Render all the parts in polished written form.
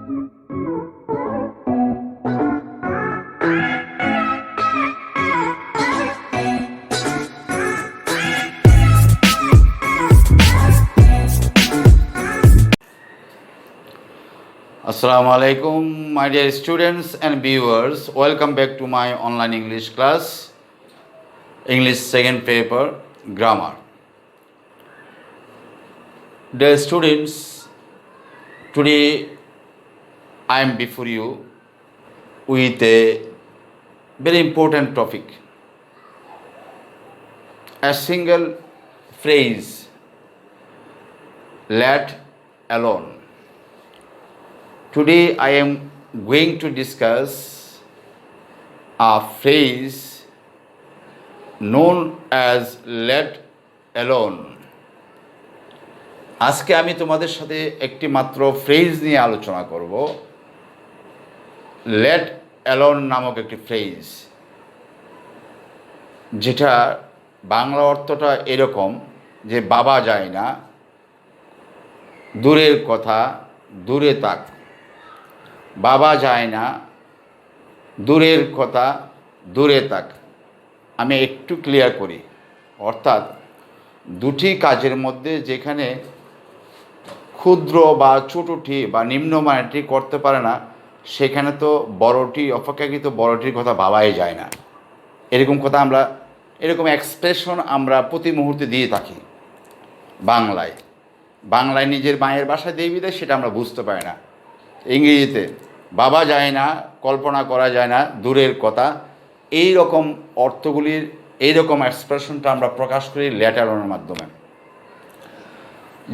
Assalamu alaikum, my dear students and viewers. Welcome back to my online English class, English second paper, grammar. Dear students, today I am before you with a very important topic. A single phrase, let alone. Today I am going to discuss a phrase known as let alone. আজকে আমি তোমাদের সাথে একটি মাত্র phrase নিয়ে আলোচনা করব, let alone নামক একটি ফ্রেজ, যেটা বাংলা অর্থটা এরকম যে বাবা যায় না, দূরের কথা দূরে থাক। বাবা যায় না, দূরের কথা দূরে থাক। আমি একটু ক্লিয়ার করি, অর্থাৎ দুটি কাজের মধ্যে যেখানে ক্ষুদ্র বা ছোটটি বা নিম্নমানেরটি করতে পারে না, সেখানে তো বড়টি অপেক্ষাকৃত বড়টির কথা ভাবাই যায় না। এরকম কথা আমরা, এরকম এক্সপ্রেশন আমরা প্রতি মুহূর্তে দিয়ে থাকি বাংলায় নিজের মায়ের ভাষায় দিয়ে বিদায় সেটা আমরা বুঝতে পারি না। ইংরেজিতে বাবা যায় না, কল্পনা করা যায় না, দূরের কথা, এই রকম অর্থগুলির এই রকম এক্সপ্রেশনটা আমরা প্রকাশ করি let alone মাধ্যমে।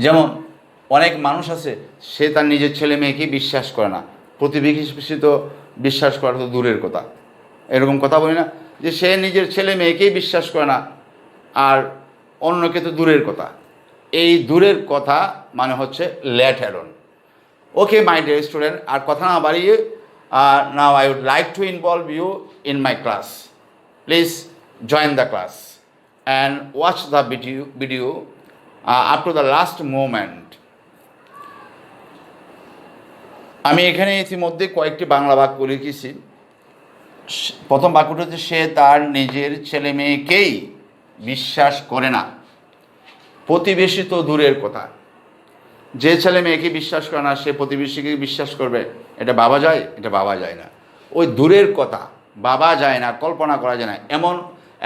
যেমন অনেক মানুষ আছে, সে তার নিজের ছেলে মেয়েকে বিশ্বাস করে না, প্রতিবেশী তো বিশ্বাস করা তো দূরের কথা। এরকম কথা বলি না, যে সে নিজের ছেলে মেয়েকেই বিশ্বাস করে না আর অন্যকে তো দূরের কথা। এই দূরের কথা মানে হচ্ছে let alone. Okay, my dear student, আর কথা না বাড়িয়ে, now I would like to involve you in my class. Please join the class and watch the video up to the last moment. আমি এখানে ইতিমধ্যে কয়েকটি বাংলা বাক্য লিখেছি। প্রথম বাক্যটা হচ্ছে, সে তার নিজের ছেলে মেয়েকেই বিশ্বাস করে না, প্রতিবেশী তো দূরের কথা। যে ছেলে মেয়েকে বিশ্বাস করে না, সে প্রতিবেশীকে বিশ্বাস করবে, এটা বাবা যায়? এটা বাবা যায় না। ওই দূরের কথা, বাবা যায় না, কল্পনা করা যায় না, এমন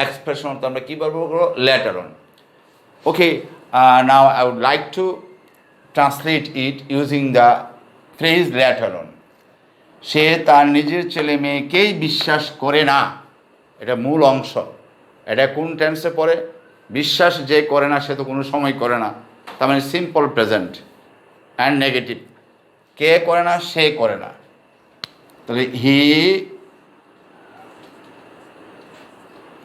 এক্সপ্রেশন তো আমরা কী বলবো? let alone. Okay, now I would like to translate it using the phrase let alone. সে তার নিজের ছেলে মেয়েকেই বিশ্বাস করে না, এটা মূল অংশ। এটা কোন টেন্সে পড়ে? বিশ্বাস যে করে না সে তো কোনো সময় করে না, তার মানে সিম্পল প্রেজেন্ট অ্যান্ড নেগেটিভ। কে করে না? সে করে না। তাহলে he,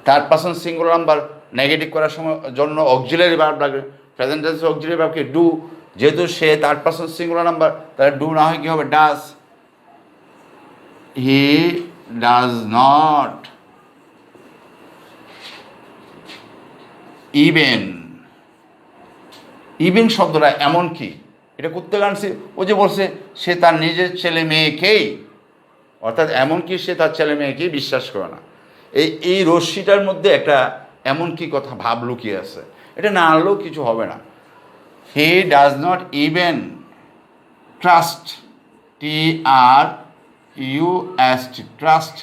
third person singular number, negative করার সময় জন্য অক্সিলারি ভার্ব লাগে। প্রেজেন্ট টেন্সে অক্সিলারি ভার্বকে ডু, যেহেতু সে থার্ড পারসন সিঙ্গুলার নাম্বার, তাহলে ডু না হয় কী হবে? Does. He does not even শব্দটা এমন কি, এটা করতে গানছে, ও যে বলছে সে তার নিজের ছেলে মেয়েকেই, অর্থাৎ এমন কি সে তার ছেলে মেয়েকেই বিশ্বাস করে না। এই রশ্মিটার মধ্যে একটা এমন কি কথা ভাব লুকিয়ে আছে, এটা না আনলেও কিছু হবে না। হি does not even trust, TRUST, trust,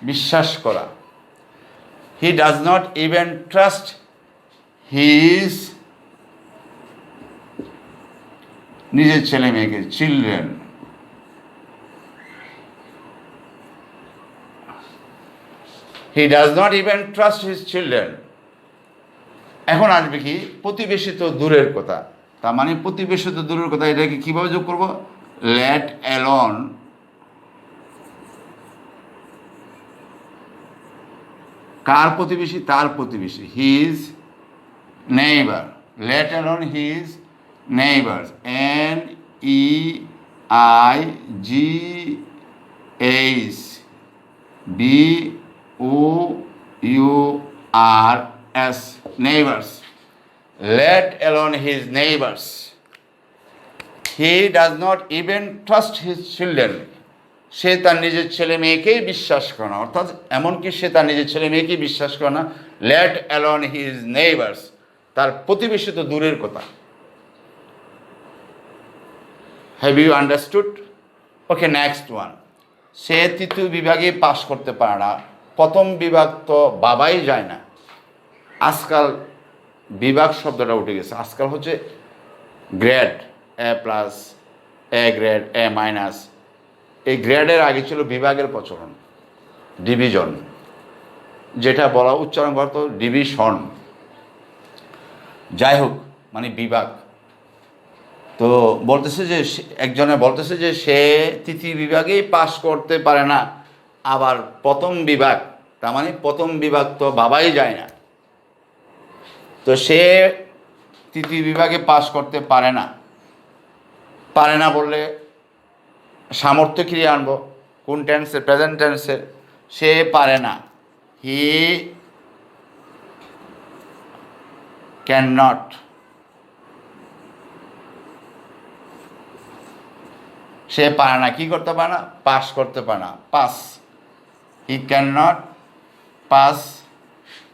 বিশ্বাস করা। হি does not even trust his, নিজের ছেলে মেয়েকে, children. He does not even trust his children. এখন আসবে কি? প্রতিবেশী তো দূরের কথা, তার মানে প্রতিবেশী তো দূরের কথা, এটাকে কীভাবে যোগ করবো? let alone কার প্রতিবেশী? তার প্রতিবেশী, his neighbour. let alone his neighbors, NEIGHBOURS, neighbors. Let alone his neighbors. He does not even trust his children, সে তার নিজের ছেলে মেয়েকেই বিশ্বাস করে না, অর্থাৎ এমনকি সে তার নিজের ছেলে মেয়েকেই বিশ্বাস করে না, লেট অ্যালোন হিজ নেইবার্স, তার প্রতিবেশী তো দূরের কথা। Have you understood? Okay, next one. সে তৃতীয় বিভাগে পাশ করতে পারে না, প্রথম বিভাগ তো বাবাই যায় না। আজকাল বিভাগ শব্দটা উঠে গেছে, আজকাল হচ্ছে grade, A plus, A grade, A minus. এই গ্রেডের আগে ছিল বিভাগের প্রচলন, ডিভিশন, যেটা বলা উচ্চারণ করতো ডিভিশন। যাই হোক, মানে বিভাগ। তো বলতেছে যে একজনে বলতেছে যে সে তৃতীয় বিভাগেই পাশ করতে পারে না, আবার প্রথম বিভাগ, তার মানে প্রথম বিভাগ তো বাবাই যায় না, তো সে তৃতীয় বিভাগে পাশ করতে পারে না। পারে না বললে সামর্থ্য ক্রিয়া আনবো, কোন টেন্সের? প্রেজেন্ট টেন্সের। সে পারে না, হি ক্যান নট। সে পারে না, কি করতে পারে না? পাস করতে পারে না, pass. He can not pass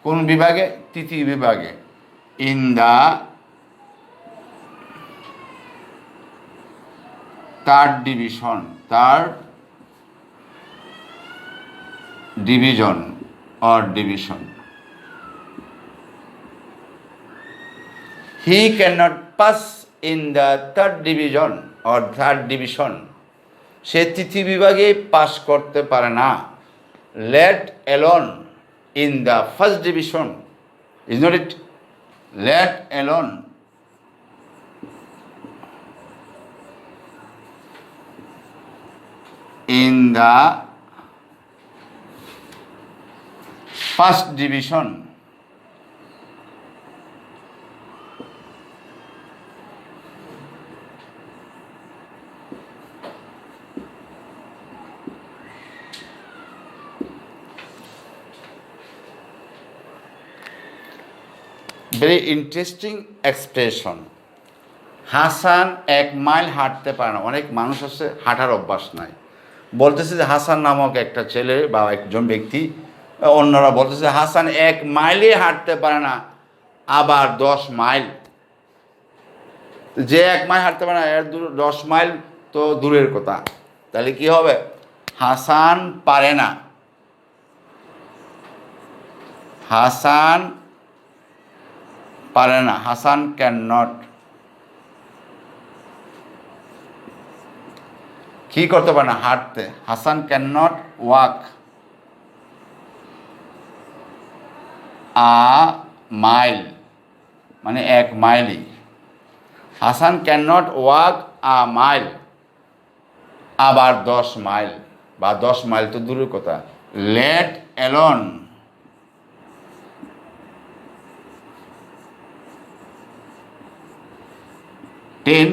কোন বিভাগে? তৃতীয় বিভাগে। In the third division, third division or division. He can not pass in the third division or third division, সে তৃতীয় বিভাগে পাস করতে পারে না। Let alone in the first division, is not it? Let alone in the first division, very interesting expression. Hasan 1 mile হাঁটতে পারে না। অনেক মানুষ আছে হাঁটার অভ্যাস নাই। বলতেছে যে হাসান নামক একটা ছেলে বা একজন ব্যক্তি, অন্যরা বলতেছে হাসান 1 মাইলই হাঁটতে পারে না, আবার 10 মাইল। যে 1 মাইল হাঁটতে পারে না, এর 10 মাইল তো দূরের কথা। তাহলে কি হবে? হাসান পারে না, হাসান পারে না, হাসান ক্যান নট। কি করতে পারে না? হাঁটতে। Hasan can not walk a mile, মানে 1 মাইলই। Hasan can not walk a mile, আবার 10 মাইল, বা 10 মাইল তো দূরের কথা। Let alone ten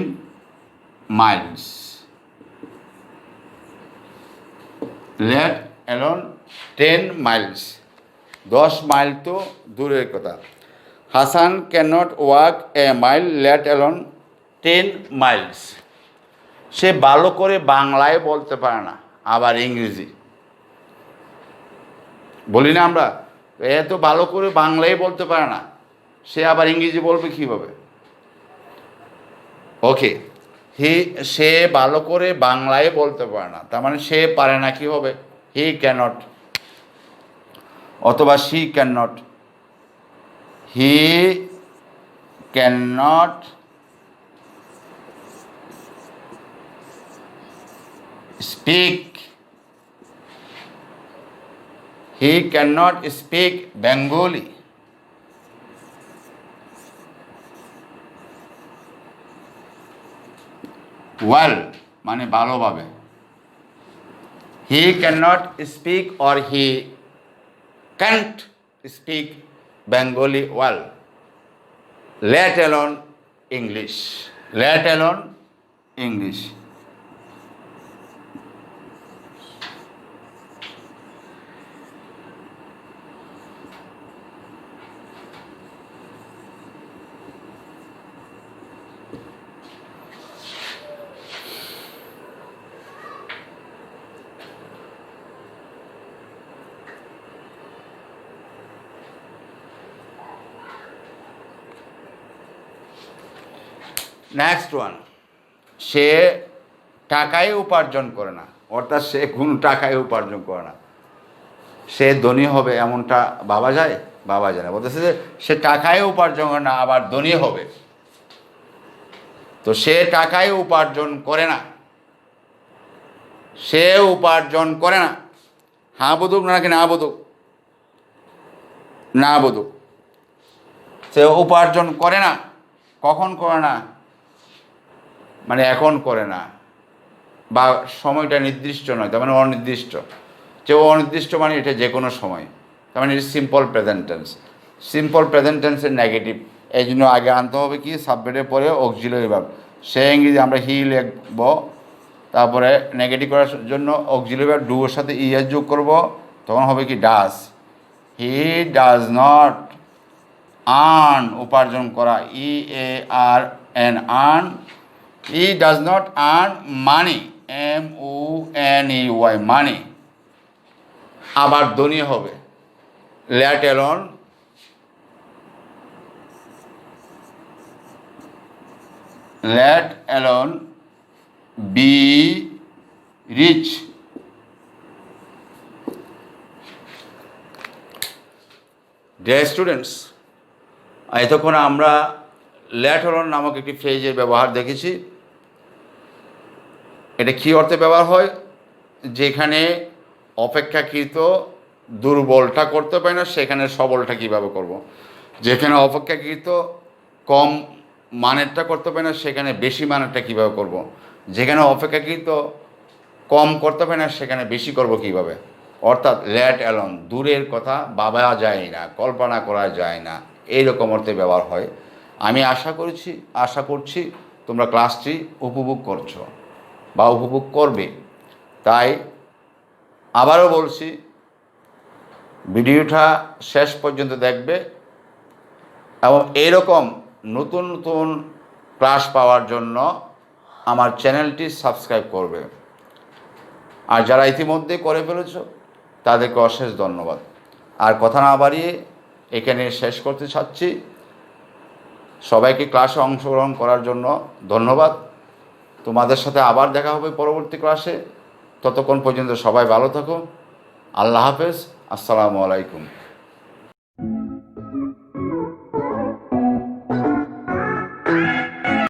miles, let alone 10 miles, 10 mile তো দূরের কথা। Hasan can not walk a mile, let alone 10 miles. সে ভালো করে বাংলায় বলতে পারে না, আবার ইংরেজি। বলি না আমরা, এ তো ভালো করে বাংলায় বলতে পারে না, সে আবার ইংরেজি বলবে কীভাবে? ওকে, সে ভালো করে বাংলায় বলতে পারে না, তার মানে সে পারে না, কি হবে? হি ক্যানট, অথবা she can not. He can not speak, he can not speak Bengali. Well মানে ভালোভাবে। He can not speak or he can't speak Bengali well, let alone English, let alone English. Next one, সে টাকায় উপার্জন করে না, অর্থাৎ সে কোনো টাকায় উপার্জন করে না। সে ধনী হবে এমনটা ভাবা যায়? ভাবা যায় না। বলতেছে যে সে টাকায় উপার্জন করে না আবার ধনী হবে। তো সে টাকায় উপার্জন করে না, সে উপার্জন করে না। হ্যাঁ বদুক নাকি না বদুক? না বদুক। সে উপার্জন করে না। কখন করে না? মানে এখন করে না, বা সময়টা নির্দিষ্ট নয়, তার মানে অনির্দিষ্ট। যে অনির্দিষ্ট মানে এটা যে কোনো সময়, তার মানে এটা simple present tense. Simple present টেন্সের নেগেটিভ, এই জন্য আগে আনতে হবে কি সাবজেক্টের পরে অক্সিলারি ভার্ব। সে ইংরেজি আমরা হি লিখব, তারপরে নেগেটিভ করার জন্য অক্সিলারি ভার্ব ডু এর সাথে ইএস যোগ করব, তখন হবে কি does. He does not earn, উপার্জন করা, EARN, earn. He does not earn money, MONEY, money. আবার ধনী হবে, let alone be rich. Dear students, এতক্ষণ আমরা লেট অ্যালোন নামক একটি ফ্রেজের ব্যবহার দেখেছি। এটা কী অর্থে ব্যবহার হয়? যেখানে অপেক্ষাকৃত দুর্বলটা করতে পারে না, সেখানে সবলটা কীভাবে করব। যেখানে অপেক্ষাকৃত কম মানেরটা করতে পারে না, সেখানে বেশি মানেরটা কীভাবে করব। যেখানে অপেক্ষাকৃত কম করতে পারে না, সেখানে বেশি করব কীভাবে। অর্থাৎ লেট অ্যালোন, দূরের কথা ভাবা যায় না, কল্পনা করা যায় না, এইরকম অর্থে ব্যবহার হয়। আমি আশা করছি তোমরা ক্লাসটি উপভোগ করছো বা উপভোগ করবে। তাই আবারও বলছি, ভিডিওটা শেষ পর্যন্ত দেখবে এবং এইরকম নতুন নতুন ক্লাস পাওয়ার জন্য আমার চ্যানেলটি সাবস্ক্রাইব করবে। আর যারা ইতিমধ্যে করে ফেলেছ তাদেরকে অশেষ ধন্যবাদ। আর কথা না বাড়িয়ে এখানে শেষ করতে চাচ্ছি। সবাইকে ক্লাসে অংশগ্রহণ করার জন্য ধন্যবাদ। তোমাদের সাথে আবার দেখা হবে পরবর্তী ক্লাসে। ততক্ষণ পর্যন্ত সবাই ভালো থাকো। আল্লাহ হাফেজ। আসসালামু আলাইকুম।